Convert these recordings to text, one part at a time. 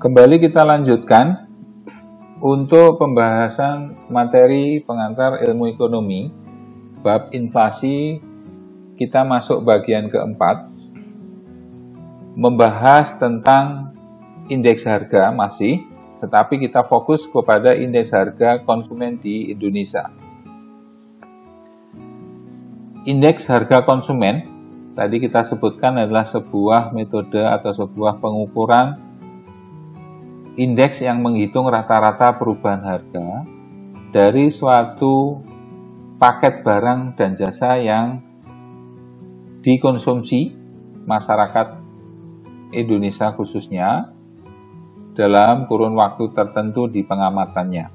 Kembali kita lanjutkan untuk pembahasan materi pengantar ilmu ekonomi, bab inflasi. Kita masuk bagian keempat, membahas tentang indeks harga masih, tetapi kita fokus kepada indeks harga konsumen di Indonesia. Indeks harga konsumen, tadi kita sebutkan adalah sebuah metode atau sebuah pengukuran indeks yang menghitung rata-rata perubahan harga dari suatu paket barang dan jasa yang dikonsumsi masyarakat Indonesia khususnya dalam kurun waktu tertentu di pengamatannya.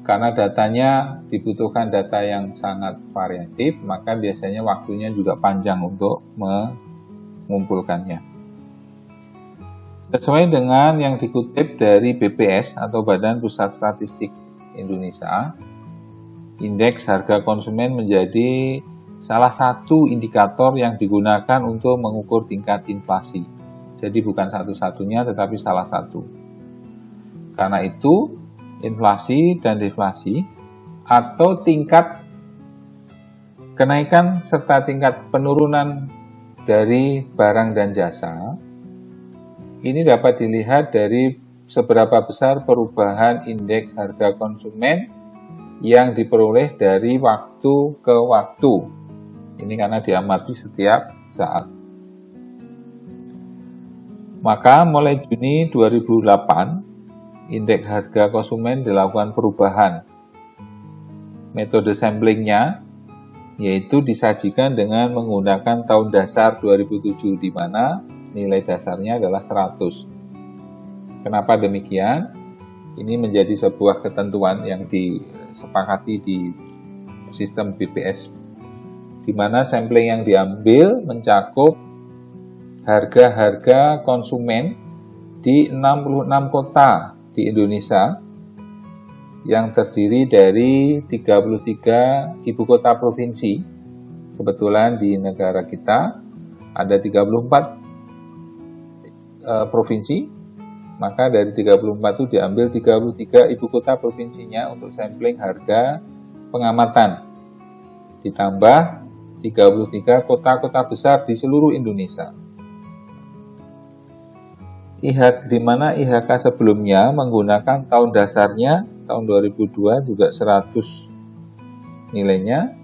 Karena datanya dibutuhkan data yang sangat variatif, maka biasanya waktunya juga panjang untuk mengumpulkannya. Sesuai dengan yang dikutip dari BPS atau Badan Pusat Statistik Indonesia, indeks harga konsumen menjadi salah satu indikator yang digunakan untuk mengukur tingkat inflasi. Jadi bukan satu-satunya tetapi salah satu. Karena itu, inflasi dan deflasi atau tingkat kenaikan serta tingkat penurunan dari barang dan jasa ini dapat dilihat dari seberapa besar perubahan indeks harga konsumen yang diperoleh dari waktu ke waktu. Ini karena diamati setiap saat. Maka mulai Juni 2008, indeks harga konsumen dilakukan perubahan. Metode samplingnya yaitu disajikan dengan menggunakan tahun dasar 2007 di mana nilai dasarnya adalah 100. Kenapa demikian? Ini menjadi sebuah ketentuan yang disepakati di sistem BPS, di mana sampling yang diambil mencakup harga-harga konsumen di 66 kota di Indonesia yang terdiri dari 33 ibu kota provinsi. Kebetulan di negara kita ada 34 provinsi, maka dari 34 itu diambil 33 ibu kota provinsinya untuk sampling harga pengamatan, ditambah 33 kota-kota besar di seluruh Indonesia. Di mana IHK sebelumnya menggunakan tahun dasarnya tahun 2002 juga 100 nilainya,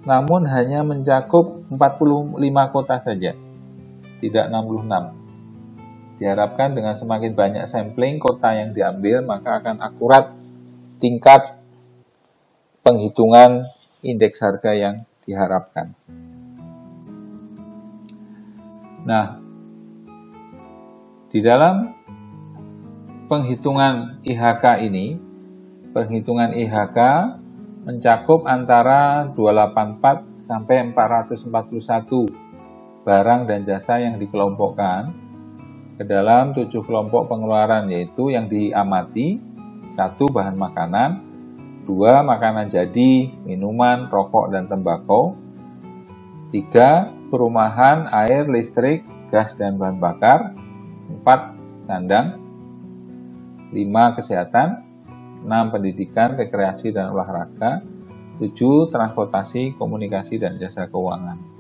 namun hanya mencakup 45 kota saja, tidak 66. Diharapkan dengan semakin banyak sampling kota yang diambil, maka akan akurat tingkat penghitungan indeks harga yang diharapkan. Nah, di dalam penghitungan IHK ini, penghitungan IHK mencakup antara 284 sampai 441 barang dan jasa yang dikelompokkan ke dalam 7 kelompok pengeluaran, yaitu yang diamati 1. Bahan makanan, 2. Makanan jadi, minuman, rokok, dan tembakau, 3. Perumahan, air, listrik, gas, dan bahan bakar, 4. Sandang, 5. Kesehatan, 6. Pendidikan, rekreasi, dan olahraga, 7. Transportasi, komunikasi, dan jasa keuangan.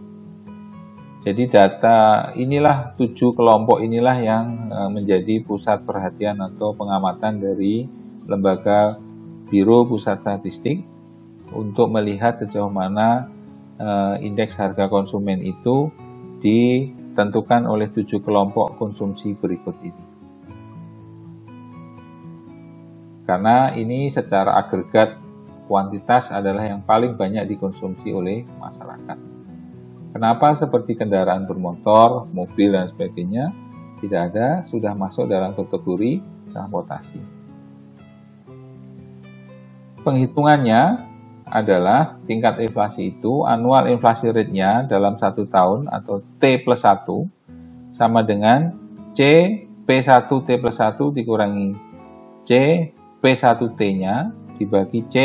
Jadi data inilah, 7 kelompok inilah yang menjadi pusat perhatian atau pengamatan dari Lembaga Biro Pusat Statistik untuk melihat sejauh mana indeks harga konsumen itu ditentukan oleh 7 kelompok konsumsi berikut ini. Karena ini secara agregat kuantitas adalah yang paling banyak dikonsumsi oleh masyarakat. Kenapa seperti kendaraan bermotor, mobil, dan sebagainya tidak ada, sudah masuk dalam kategori transportasi. Penghitungannya adalah tingkat inflasi itu, annual inflasi rate-nya dalam 1 tahun atau T plus 1 sama dengan C P1 T plus 1 dikurangi C P1T-nya dibagi C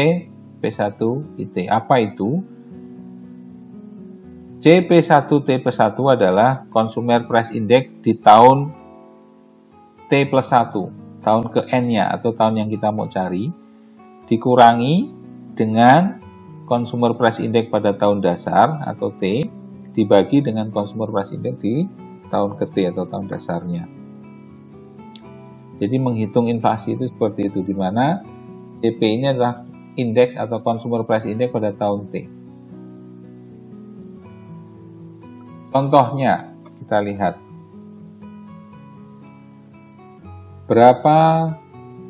P1 IT. Apa itu? CP1T plus 1 adalah Consumer Price Index di tahun T plus 1, tahun ke N-nya atau tahun yang kita mau cari, dikurangi dengan Consumer Price Index pada tahun dasar atau T, dibagi dengan Consumer Price Index di tahun ke T atau tahun dasarnya. Jadi menghitung inflasi itu seperti itu, di mana CP ini adalah indeks atau Consumer Price Index pada tahun T. Contohnya, kita lihat. Berapa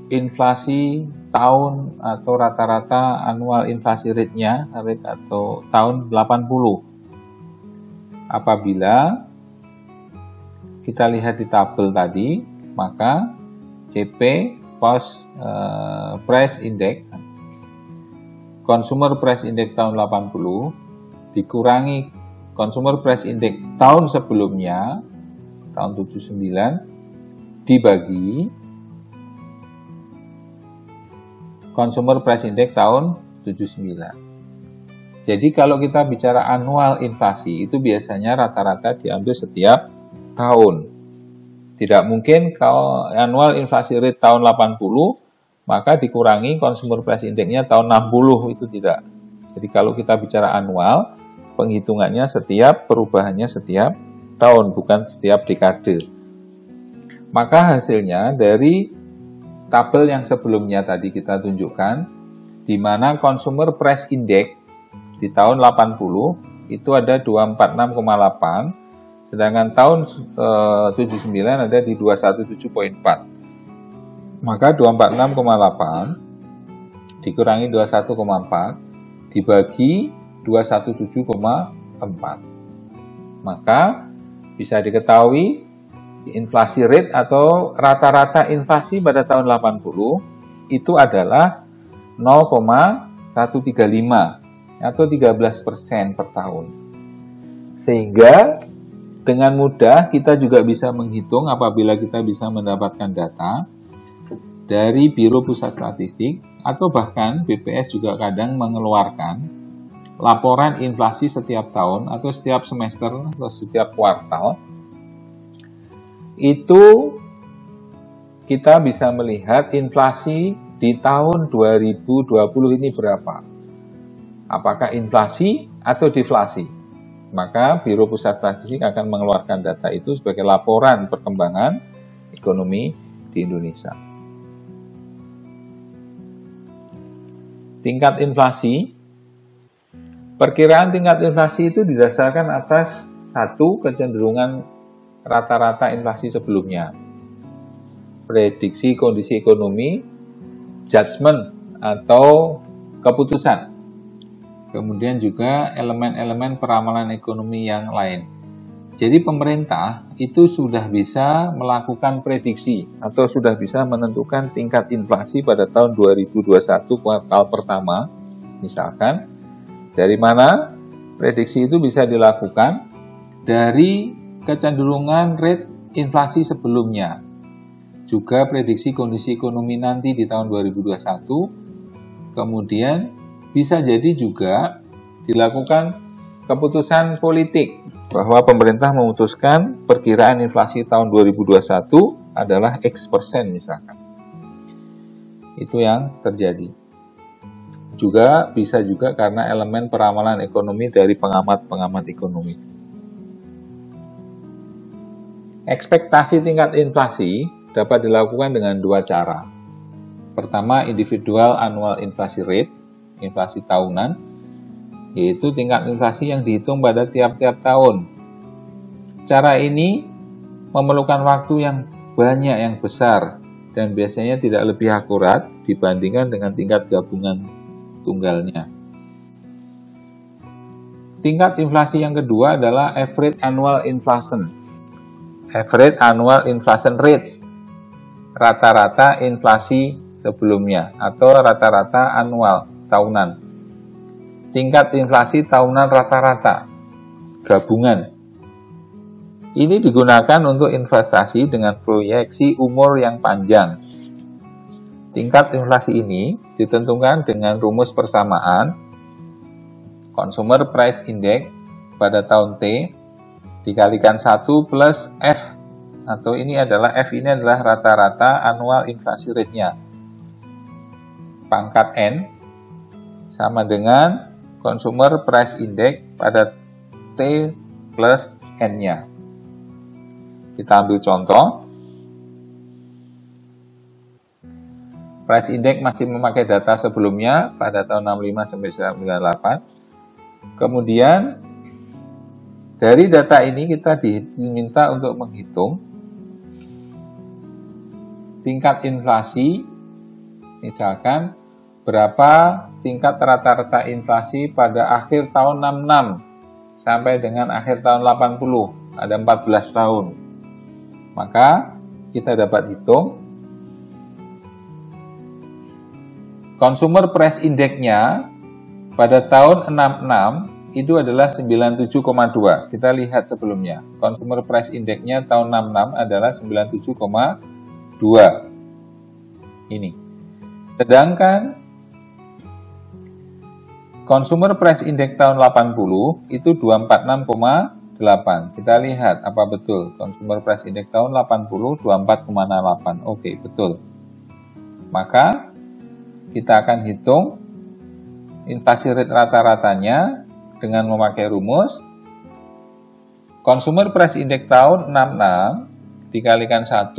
inflasi tahun atau rata-rata annual inflasi rate-nya, rate atau tahun 80. Apabila kita lihat di tabel tadi, maka CP Cost Price Index, Consumer Price Index tahun 80 dikurangi Consumer Price Index tahun sebelumnya, tahun 79, dibagi Consumer Price Index tahun 79. Jadi kalau kita bicara annual inflasi, itu biasanya rata-rata diambil setiap tahun. Tidak mungkin kalau annual inflasi rate tahun 80, maka dikurangi Consumer Price Index-nya tahun 60, itu tidak. Jadi kalau kita bicara annual, penghitungannya setiap, perubahannya setiap tahun, bukan setiap dekade. Maka hasilnya dari tabel yang sebelumnya tadi kita tunjukkan, di mana Consumer Price Index di tahun 80 itu ada 246,8, sedangkan tahun 79 ada di 217,4. Maka 246,8 dikurangi 21,4 dibagi 217,4. Maka bisa diketahui inflasi rate atau rata-rata inflasi pada tahun 80 itu adalah 0,135 atau 13% per tahun. Sehingga dengan mudah kita juga bisa menghitung apabila kita bisa mendapatkan data dari Biro Pusat Statistik atau bahkan BPS juga kadang mengeluarkan laporan inflasi setiap tahun atau setiap semester atau setiap kuartal. Itu kita bisa melihat inflasi di tahun 2020 ini berapa. Apakah inflasi atau deflasi? Maka Biro Pusat Statistik akan mengeluarkan data itu sebagai laporan perkembangan ekonomi di Indonesia. Tingkat inflasi. Perkiraan tingkat inflasi itu didasarkan atas satu kecenderungan rata-rata inflasi sebelumnya, prediksi kondisi ekonomi, judgment atau keputusan, kemudian juga elemen-elemen peramalan ekonomi yang lain. Jadi pemerintah itu sudah bisa melakukan prediksi atau sudah bisa menentukan tingkat inflasi pada tahun 2021 kuartal pertama, misalkan. Dari mana prediksi itu bisa dilakukan? Dari kecenderungan rate inflasi sebelumnya, juga prediksi kondisi ekonomi nanti di tahun 2021, kemudian bisa jadi juga dilakukan keputusan politik bahwa pemerintah memutuskan perkiraan inflasi tahun 2021 adalah X% misalkan. Itu yang terjadi. Juga bisa juga karena elemen peramalan ekonomi dari pengamat-pengamat ekonomi. Ekspektasi tingkat inflasi dapat dilakukan dengan dua cara. Pertama, individual annual inflation rate, inflasi tahunan, yaitu tingkat inflasi yang dihitung pada tiap-tiap tahun. Cara ini memerlukan waktu yang banyak, yang besar, dan biasanya tidak lebih akurat dibandingkan dengan tingkat gabungan tunggalnya. Tingkat inflasi yang kedua adalah average annual inflation. Average annual inflation rate, rata-rata inflasi sebelumnya atau rata-rata annual tahunan. Tingkat inflasi tahunan rata-rata gabungan. Ini digunakan untuk investasi dengan proyeksi umur yang panjang. Tingkat inflasi ini ditentukan dengan rumus persamaan Consumer Price Index pada tahun T dikalikan 1 plus F atau ini adalah F ini adalah rata-rata annual inflasi rate-nya. Pangkat N sama dengan Consumer Price Index pada T plus N-nya. Kita ambil contoh. Price Index masih memakai data sebelumnya pada tahun 65 sampai 98. Kemudian dari data ini kita diminta untuk menghitung tingkat inflasi, misalkan berapa tingkat rata-rata inflasi pada akhir tahun 66 sampai dengan akhir tahun 80, ada 14 tahun. Maka kita dapat hitung Consumer Price Index-nya pada tahun 66 itu adalah 97,2. Kita lihat sebelumnya. Consumer Price Index-nya tahun 66 adalah 97,2. Ini. Sedangkan Consumer Price Index tahun 80 itu 246,8. Kita lihat apa betul. Consumer Price Index tahun 80 24,8. Oke, betul. Maka kita akan hitung inflasi rate rata-ratanya dengan memakai rumus Consumer Price Index tahun 66 dikalikan 1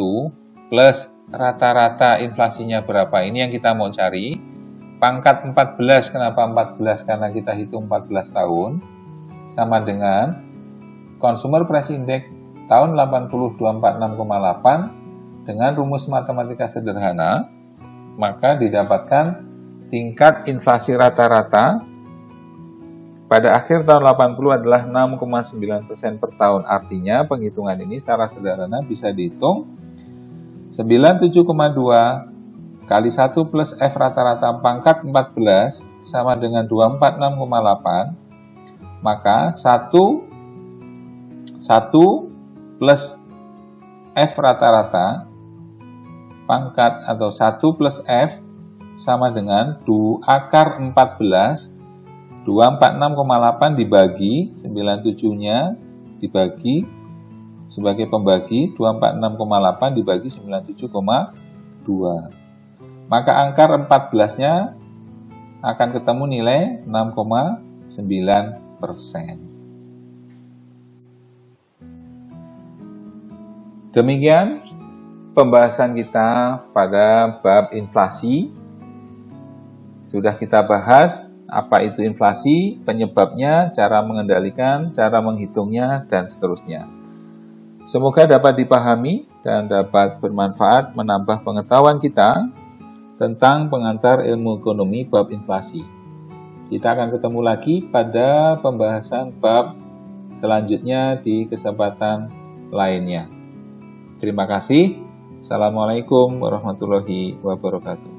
plus rata-rata inflasinya berapa. Ini yang kita mau cari. Pangkat 14, kenapa 14? Karena kita hitung 14 tahun. Sama dengan Consumer Price Index tahun 80 246,8 dengan rumus matematika sederhana. Maka didapatkan tingkat inflasi rata-rata pada akhir tahun 80 adalah 6,9% per tahun. Artinya penghitungan ini secara sederhana bisa dihitung 97,2 kali 1 plus F rata-rata pangkat 14 sama dengan 246,8. Maka 1 plus F rata-rata pangkat atau 1 plus F sama dengan 2 akar 14, 246,8 dibagi, 97-nya dibagi sebagai pembagi, 246,8 dibagi 97,2. Maka angka 14-nya akan ketemu nilai 6,9%. Demikian pembahasan kita pada bab inflasi. Sudah kita bahas apa itu inflasi, penyebabnya, cara mengendalikan, cara menghitungnya, dan seterusnya. Semoga dapat dipahami dan dapat bermanfaat menambah pengetahuan kita tentang pengantar ilmu ekonomi bab inflasi. Kita akan ketemu lagi pada pembahasan bab selanjutnya di kesempatan lainnya. Terima kasih. Assalamualaikum warahmatullahi wabarakatuh.